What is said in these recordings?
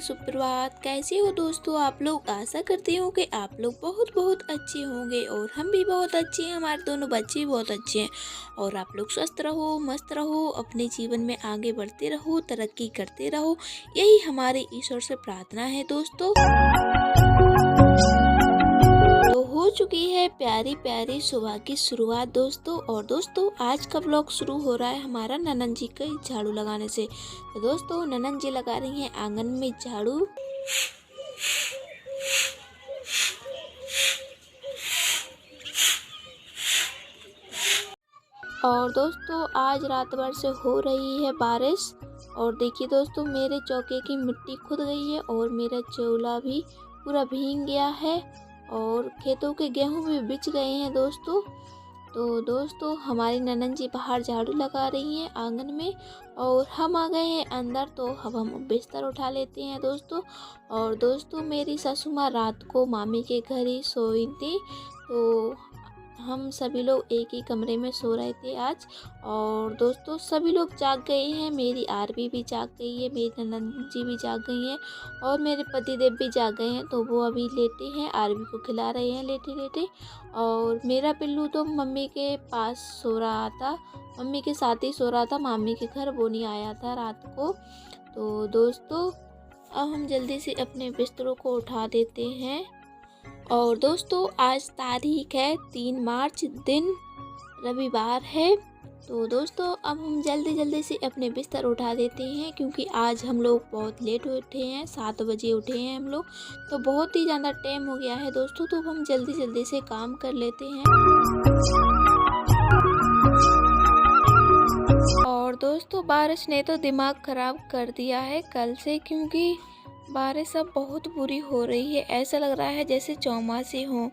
सुप्रभात। कैसे हो दोस्तों आप लोग? आशा करती हूँ कि आप लोग बहुत बहुत अच्छे होंगे और हम भी बहुत अच्छे हैं। हमारे दोनों बच्चे भी बहुत अच्छे हैं और आप लोग स्वस्थ रहो, मस्त रहो, अपने जीवन में आगे बढ़ते रहो, तरक्की करते रहो। यही हमारे ईश्वर से प्रार्थना है दोस्तों। तो हो चुकी है प्यारी प्यारी सुबह की शुरुआत दोस्तों। और दोस्तों आज का व्लॉग शुरू हो रहा है हमारा ननन जी के झाड़ू लगाने से। तो दोस्तों ननन जी लगा रही हैं आंगन में झाड़ू। और दोस्तों आज रात भर से हो रही है बारिश। और देखिए दोस्तों मेरे चौके की मिट्टी खुद गई है और मेरा चूल्हा भी पूरा भीग गया है और खेतों के गेहूं भी बिछ गए हैं दोस्तों। तो दोस्तों हमारी ननन जी बाहर झाड़ू लगा रही हैं आंगन में और हम आ गए हैं अंदर। तो अब हम बिस्तर उठा लेते हैं दोस्तों। और दोस्तों मेरी सासू माँ रात को मामी के घर ही सोई थी, तो हम सभी लोग एक ही कमरे में सो रहे थे आज। और दोस्तों सभी लोग जाग गए हैं, मेरी आरबी भी जाग गई है, मेरी ननद जी भी जाग गई हैं और मेरे पतिदेव भी जाग गए हैं। तो वो अभी लेटे हैं, आरबी को खिला रहे हैं लेटे लेटे। और मेरा पिल्लू तो मम्मी के पास सो रहा था, मम्मी के साथ ही सो रहा था, मामी के घर वो नहीं आया था रात को। तो दोस्तों अब हम जल्दी से अपने बिस्तरों को उठा देते हैं। और दोस्तों आज तारीख है 3 मार्च, दिन रविवार है। तो दोस्तों अब हम जल्दी से अपने बिस्तर उठा देते हैं क्योंकि आज हम लोग बहुत लेट उठे हैं, 7 बजे उठे हैं हम लोग। तो बहुत ही ज़्यादा टाइम हो गया है दोस्तों, तो हम जल्दी से काम कर लेते हैं। और दोस्तों बारिश ने तो दिमाग ख़राब कर दिया है कल से, क्योंकि बारिश अब बहुत बुरी हो रही है। ऐसा लग रहा है जैसे चौमासे हों,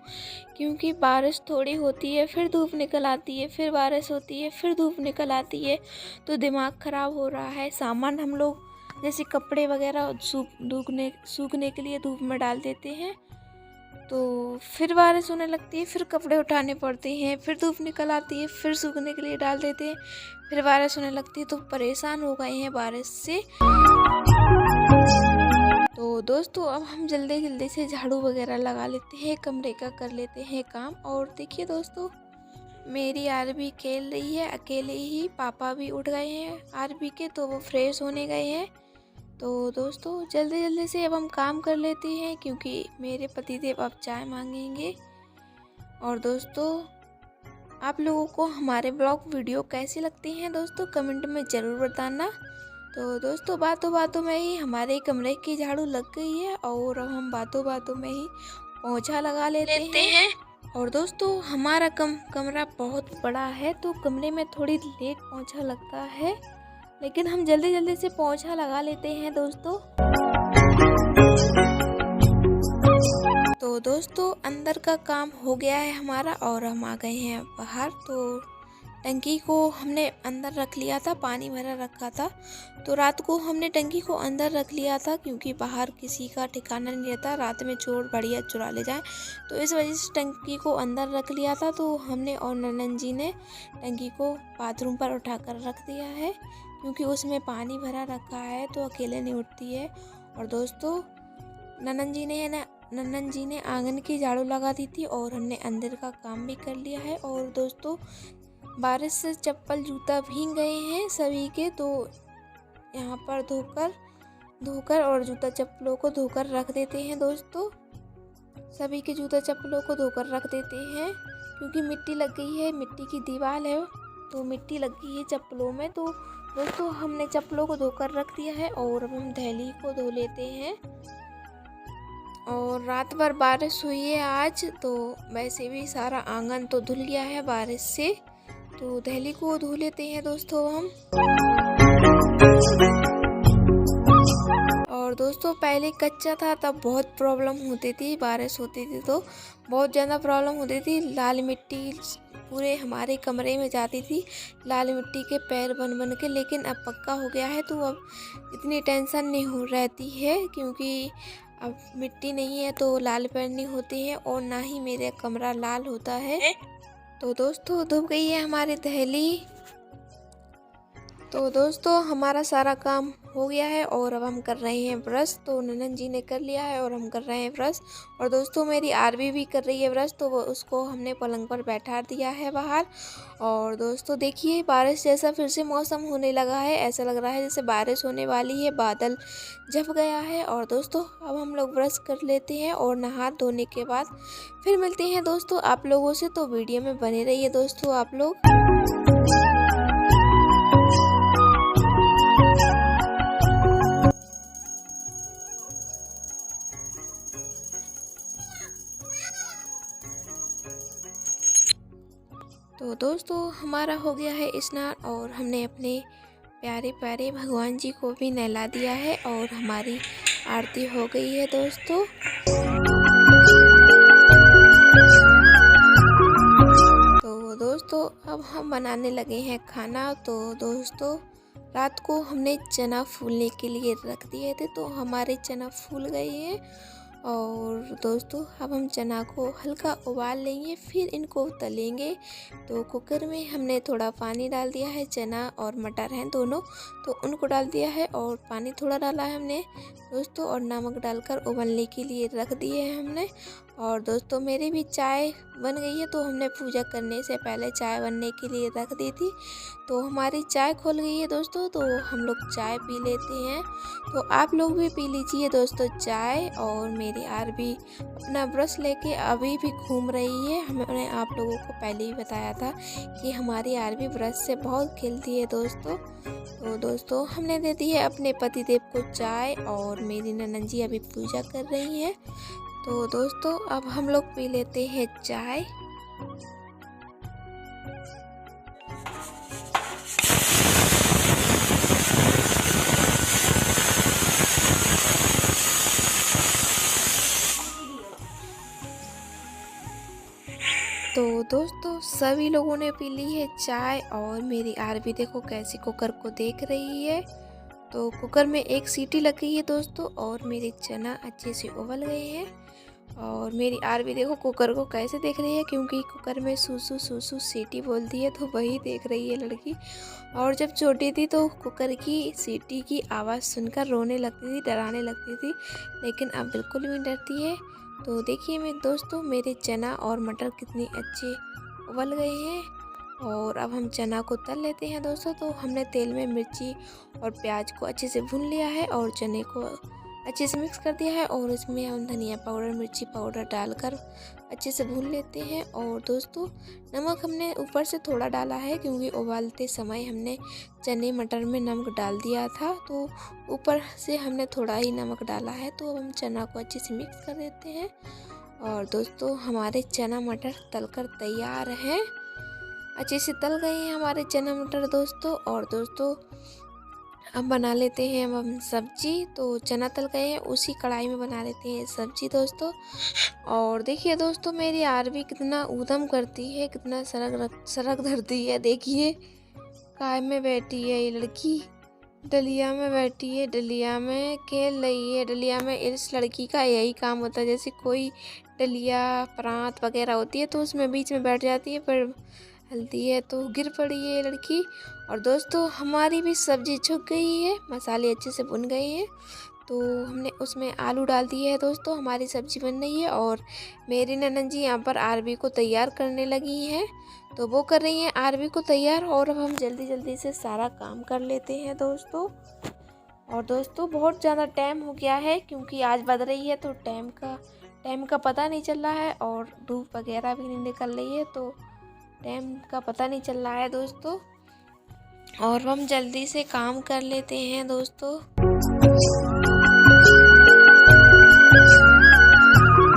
क्योंकि बारिश थोड़ी होती है फिर धूप निकल आती है, फिर बारिश होती है फिर धूप निकल आती है। तो दिमाग ख़राब हो रहा है। सामान हम लोग जैसे कपड़े वगैरह सूखने के लिए धूप में डाल देते हैं, तो फिर बारिश होने लगती है, फिर कपड़े उठाने पड़ते हैं, फिर धूप निकल आती है, फिर सूखने के लिए डाल देते हैं, फिर बारिश होने लगती है। तो परेशान हो गए हैं बारिश से। तो दोस्तों अब हम जल्दी से झाड़ू वगैरह लगा लेते हैं, कमरे का कर लेते हैं काम। और देखिए दोस्तों मेरी आरबी खेल रही है अकेले ही, पापा भी उठ गए हैं आरबी के, तो वो फ्रेश होने गए हैं। तो दोस्तों जल्दी से अब हम काम कर लेते हैं क्योंकि मेरे पतिदेव अब चाय मांगेंगे। और दोस्तों आप लोगों को हमारे ब्लॉग वीडियो कैसे लगते हैं दोस्तों कमेंट में ज़रूर बताना। तो दोस्तों बातों में ही हमारे कमरे की झाड़ू लग गई है और अब हम बातों में ही पोंछा लगा लेते हैं। और दोस्तों हमारा कमरा बहुत बड़ा है, तो कमरे में थोड़ी लेट पोंछा लगता है, लेकिन हम जल्दी से पोंछा लगा लेते हैं दोस्तों। तो दोस्तों अंदर का काम हो गया है हमारा और हम आ गए हैं बाहर। तो टंकी को हमने अंदर रख लिया था, पानी भरा रखा था, तो रात को हमने टंकी को अंदर रख लिया था क्योंकि बाहर किसी का ठिकाना नहीं रहता, रात में चोर बढ़िया चुरा ले जाए, तो इस वजह से टंकी को अंदर रख लिया था। तो हमने और ननन जी ने टंकी को बाथरूम पर उठाकर रख दिया है क्योंकि उसमें पानी भरा रखा है तो अकेले नहीं उठती है। और दोस्तों ननन जी ने आंगन की झाड़ू लगा दी थी और हमने अंदर का काम भी कर लिया है। और दोस्तों बारिश से चप्पल जूता भीग गए हैं सभी के, तो यहाँ पर धोकर और जूता चप्पलों को धोकर रख देते हैं दोस्तों। सभी के जूता चप्पलों को धोकर रख देते हैं क्योंकि मिट्टी लग गई है, मिट्टी की दीवार है तो मिट्टी लग गई है चप्पलों में। तो दोस्तों हमने चप्पलों को धोकर रख दिया है और अब हम दहली को धो लेते हैं। और रात भर बारिश हुई है आज, तो वैसे भी सारा आंगन तो धुल गया है बारिश से, तो दहली को धो लेते हैं दोस्तों हम। और दोस्तों पहले कच्चा था तब बहुत प्रॉब्लम होती थी, बारिश होती थी तो बहुत ज़्यादा प्रॉब्लम होती थी, लाल मिट्टी पूरे हमारे कमरे में जाती थी, लाल मिट्टी के पैर बन के। लेकिन अब पक्का हो गया है तो अब इतनी टेंशन नहीं हो रहती है क्योंकि अब मिट्टी नहीं है तो लाल पैर नहीं होते हैं और ना ही मेरा कमरा लाल होता है। तो दोस्तों धुप गई है हमारी दहली। तो दोस्तों हमारा सारा काम हो गया है और अब हम कर रहे हैं ब्रश। तो ननन जी ने कर लिया है और हम कर रहे हैं ब्रश। और दोस्तों मेरी आरवी भी कर रही है ब्रश, तो वो उसको हमने पलंग पर बैठा दिया है बाहर। और दोस्तों देखिए बारिश जैसा फिर से मौसम होने लगा है, ऐसा लग रहा है जैसे बारिश होने वाली है, बादल झप गया है। और दोस्तों अब हम लोग ब्रश कर लेते हैं और नहा धोने के बाद फिर मिलते हैं दोस्तों आप लोगों से। तो वीडियो में बने रहिए दोस्तों आप लोग। तो दोस्तों हमारा हो गया है स्नान और हमने अपने प्यारे प्यारे भगवान जी को भी नहला दिया है और हमारी आरती हो गई है दोस्तों। तो दोस्तों अब हम बनाने लगे हैं खाना। तो दोस्तों रात को हमने चना फूलने के लिए रख दिए थे, तो हमारे चना फूल गए हैं। और दोस्तों अब हम चना को हल्का उबाल लेंगे, फिर इनको तलेंगे। तो कुकर में हमने थोड़ा पानी डाल दिया है, चना और मटर हैं दोनों, तो उनको डाल दिया है और पानी थोड़ा डाला है हमने दोस्तों, और नमक डालकर उबलने के लिए रख दिए हैं हमने। और दोस्तों मेरी भी चाय बन गई है, तो हमने पूजा करने से पहले चाय बनने के लिए रख दी थी। तो हमारी चाय खोल गई है दोस्तों, तो हम लोग चाय पी लेते हैं। तो आप लोग भी पी लीजिए दोस्तों चाय। और मेरी आरबी अपना ब्रश लेके अभी भी घूम रही है। हमने आप लोगों को पहले ही बताया था कि हमारी आरबी ब्रश से बहुत खेलती है दोस्तों। तो दोस्तों हमने दे दी है अपने पतिदेव को चाय और मेरी ननन जी अभी पूजा कर रही है। तो दोस्तों अब हम लोग पी लेते हैं चाय। तो दोस्तों सभी लोगों ने पी ली है चाय और मेरी आरबी देखो कैसे कुकर को देख रही है। तो कुकर में एक सीटी लग गई है दोस्तों और मेरे चना अच्छे से उबल गए हैं। और मेरी आरबी देखो कुकर को कैसे देख रही है, क्योंकि कुकर में सूसू सूसू सीटी बोलती है, तो वही देख रही है लड़की। और जब छोटी थी तो कुकर की सीटी की आवाज़ सुनकर रोने लगती थी, डराने लगती थी, लेकिन अब बिल्कुल भी डरती है। तो देखिए मैं दोस्तों मेरे चना और मटर कितने अच्छे उबल गए हैं। और अब हम चना को तल लेते हैं दोस्तों। तो हमने तेल में मिर्ची और प्याज को अच्छे से भून लिया है और चने को अच्छे से मिक्स कर दिया है, और इसमें हम धनिया पाउडर मिर्ची पाउडर डालकर अच्छे से भून लेते हैं। और दोस्तों नमक हमने ऊपर से थोड़ा डाला है, क्योंकि उबालते समय हमने चने मटर में नमक डाल दिया था, तो ऊपर से हमने थोड़ा ही नमक डाला है। तो अब हम चना को अच्छे से मिक्स कर देते हैं। और दोस्तों हमारे चना मटर तलकर तैयार हैं, अच्छे से तल गए हैं हमारे चना मटर दोस्तों। और दोस्तों अब बना लेते हैं अब हम सब्जी। तो चना तल गए हैं, उसी कढ़ाई में बना लेते हैं सब्जी दोस्तों। और देखिए दोस्तों मेरी आरबी कितना ऊधम करती है, कितना सरक धरती है। देखिए काय में बैठी है ये लड़की, डलिया में बैठी है, डलिया में खेल रही है। डलिया में इस लड़की का यही काम होता है, जैसे कोई डलिया प्रांत वगैरह होती है तो उसमें बीच में बैठ जाती है, पर हल्दी है तो गिर पड़ी है ये लड़की। और दोस्तों हमारी भी सब्जी छुक गई है, मसाले अच्छे से भुन गए हैं, तो हमने उसमें आलू डाल दिए है दोस्तों। हमारी सब्जी बन रही है और मेरी ननद जी यहाँ पर आरबी को तैयार करने लगी हैं, तो वो कर रही हैं आरबी को तैयार। और अब हम जल्दी जल्दी से सारा काम कर लेते हैं दोस्तों। और दोस्तों बहुत ज़्यादा टाइम हो गया है, क्योंकि आज बज रही है तो टाइम का पता नहीं चल रहा है, और धूप वगैरह भी नहीं निकल रही है, तो टाइम का पता नहीं चल रहा है दोस्तों। और हम जल्दी से काम कर लेते हैं दोस्तों।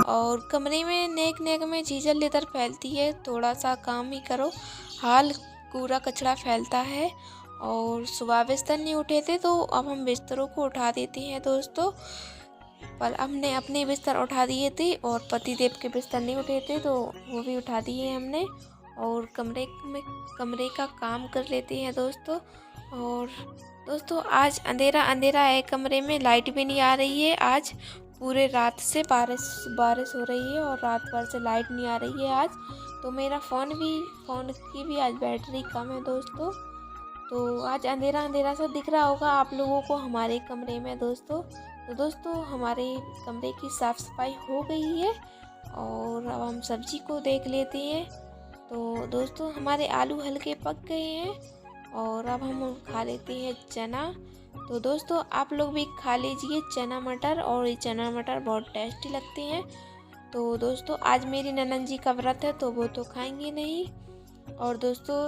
और कमरे में नेक नेक में चीज़ें लेकर फैलती है, थोड़ा सा काम ही करो हाल कूड़ा कचरा फैलता है। और सुबह बिस्तर नहीं उठे थे, तो अब हम बिस्तरों को उठा देते हैं दोस्तों। पर हमने अपने बिस्तर उठा दिए थे और पतिदेव के बिस्तर नहीं उठे थे, तो वो भी उठा दिए हमने। और कमरे का काम कर लेते हैं दोस्तों। और दोस्तों आज अंधेरा अंधेरा है कमरे में, लाइट भी नहीं आ रही है। आज पूरे रात से बारिश हो रही है और रात भर से लाइट नहीं आ रही है आज। तो मेरा फ़ोन की भी आज बैटरी कम है दोस्तों। तो आज अंधेरा अंधेरा सा दिख रहा होगा आप लोगों को हमारे कमरे में दोस्तों। तो दोस्तों हमारे कमरे की साफ़ सफाई हो गई है और अब हम सब्जी को देख लेते हैं। तो दोस्तों हमारे आलू हल्के पक गए हैं और अब हम खा लेते हैं चना। तो दोस्तों आप लोग भी खा लीजिए चना मटर, और ये चना मटर बहुत टेस्टी लगते हैं। तो दोस्तों आज मेरी ननद जी का व्रत है तो वो तो खाएंगे नहीं। और दोस्तों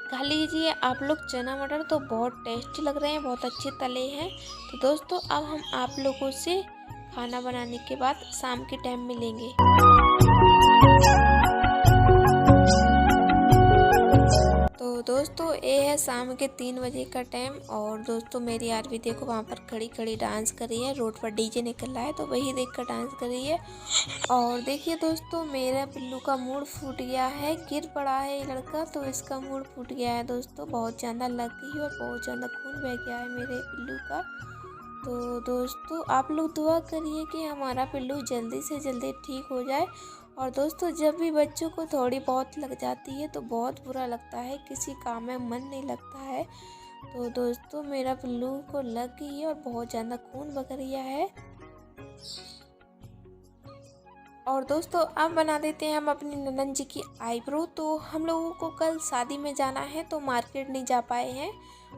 खा लीजिए आप लोग चना मटर, तो बहुत टेस्टी लग रहे हैं, बहुत अच्छे तले हैं। तो दोस्तों अब हम आप लोगों से खाना बनाने के बाद शाम के टाइम मिलेंगे। तो दोस्तों ये है शाम के 3 बजे का टाइम, और दोस्तों मेरी आरवी देखो वहाँ पर खड़ी खड़ी डांस कर रही है। रोड पर डीजे निकल रहा है तो वही देखकर डांस कर रही है। और देखिए दोस्तों मेरा पिल्लू का मूड फूट गया है, गिर पड़ा है ये लड़का, तो इसका मूड फूट गया है दोस्तों। बहुत ज़्यादा लग गई और बहुत ज़्यादा खून बह गया है मेरे पिल्लू का। तो दोस्तों आप लोग दुआ करिए कि हमारा पिल्लू जल्दी से जल्दी ठीक हो जाए। और दोस्तों जब भी बच्चों को थोड़ी बहुत लग जाती है तो बहुत बुरा लगता है, किसी काम में मन नहीं लगता है। तो दोस्तों मेरा पिल्लू को लग गई है और बहुत ज़्यादा खून बह गया है। और दोस्तों अब बना देते हैं हम अपनी ननद जी की आईब्रो। तो हम लोगों को कल शादी में जाना है तो मार्केट नहीं जा पाए हैं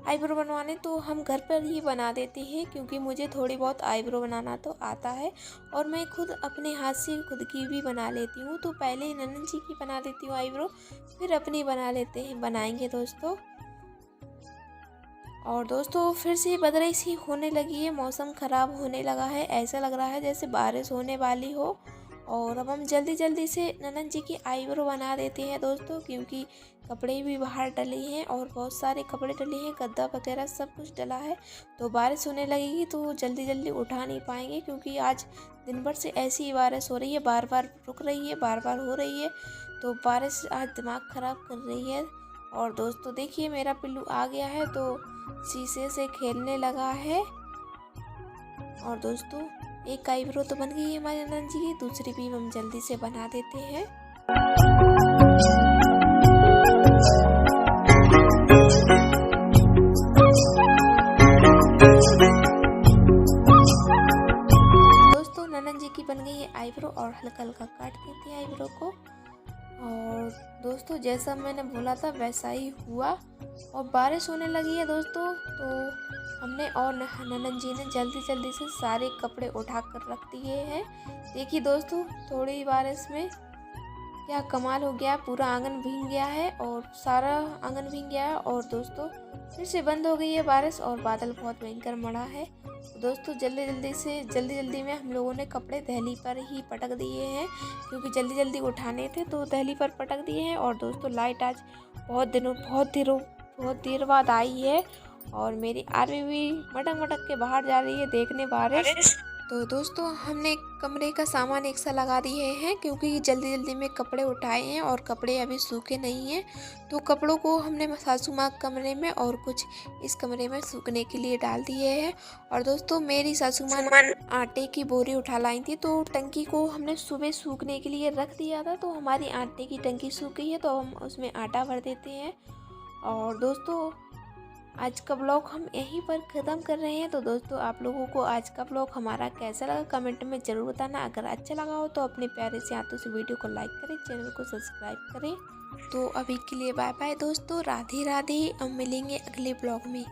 आईब्रो बनवाने, तो हम घर पर ही बना देते हैं क्योंकि मुझे थोड़ी बहुत आईब्रो बनाना तो आता है और मैं खुद अपने हाथ से खुद की भी बना लेती हूँ। तो पहले ननद जी की बना देती हूँ आईब्रो, फिर अपनी बनाएंगे दोस्तों। और दोस्तों फिर से बदली सी होने लगी है, मौसम ख़राब होने लगा है, ऐसा लग रहा है जैसे बारिश होने वाली हो। और अब हम जल्दी जल्दी से ननद जी की आईब्रो बना देते हैं दोस्तों, क्योंकि कपड़े भी बाहर डले हैं और बहुत सारे कपड़े डले हैं, गद्दा वगैरह सब कुछ डला है। तो बारिश होने लगेगी तो जल्दी जल्दी उठा नहीं पाएंगे, क्योंकि आज दिन भर से ऐसी ही बारिश हो रही है, बार बार रुक रही है, बार बार हो रही है। तो बारिश आज दिमाग ख़राब कर रही है। और दोस्तों देखिए मेरा पिल्लू आ गया है तो शीशे से खेलने लगा है। और दोस्तों एक आईब्रो तो बन गई है हमारी ननद जी की, दूसरी भी हम जल्दी से बना देते हैं। दोस्तों ननद जी की बन गई है आईब्रो और हल्का हल्का काट देते हैं आईब्रो को। और दोस्तों जैसा मैंने बोला था वैसा ही हुआ और बारिश होने लगी है दोस्तों। तो हमने और ननद जी ने जल्दी जल्दी से सारे कपड़े उठा कर रख दिए हैं। देखिए दोस्तों थोड़ी बारिश में क्या कमाल हो गया, पूरा आंगन भीग गया है और सारा आंगन भीग गया है। और दोस्तों फिर से बंद हो गई है बारिश और बादल बहुत भयंकर मड़ा है। तो दोस्तों जल्दी जल्दी में हम लोगों ने कपड़े दहली पर ही पटक दिए हैं, क्योंकि जल्दी जल्दी उठाने थे तो दहली पर पटक दिए हैं। और दोस्तों लाइट आज बहुत देर बाद आई है और मेरी आरवी भी मटक मटक के बाहर जा रही है देखने बारिश। तो दोस्तों हमने कमरे का सामान एक सा लगा दिए हैं, क्योंकि जल्दी जल्दी में कपड़े उठाए हैं और कपड़े अभी सूखे नहीं हैं। तो कपड़ों को हमने सासू माँ कमरे में और कुछ इस कमरे में सूखने के लिए डाल दिए हैं। और दोस्तों मेरी सासू माँ आटे की बोरी उठा लाई थी, तो टंकी को हमने सुबह सूखने के लिए रख दिया था। तो हमारी आटे की टंकी सूख गई है तो हम उसमें आटा भर देते हैं। और दोस्तों आज का ब्लॉग हम यहीं पर ख़त्म कर रहे हैं। तो दोस्तों आप लोगों को आज का ब्लॉग हमारा कैसा लगा कमेंट में ज़रूर बताना। अगर अच्छा लगा हो तो अपने प्यारे से हाथों से वीडियो को लाइक करें, चैनल को सब्सक्राइब करें। तो अभी के लिए बाय बाय दोस्तों, राधे राधे। अब मिलेंगे अगले ब्लॉग में।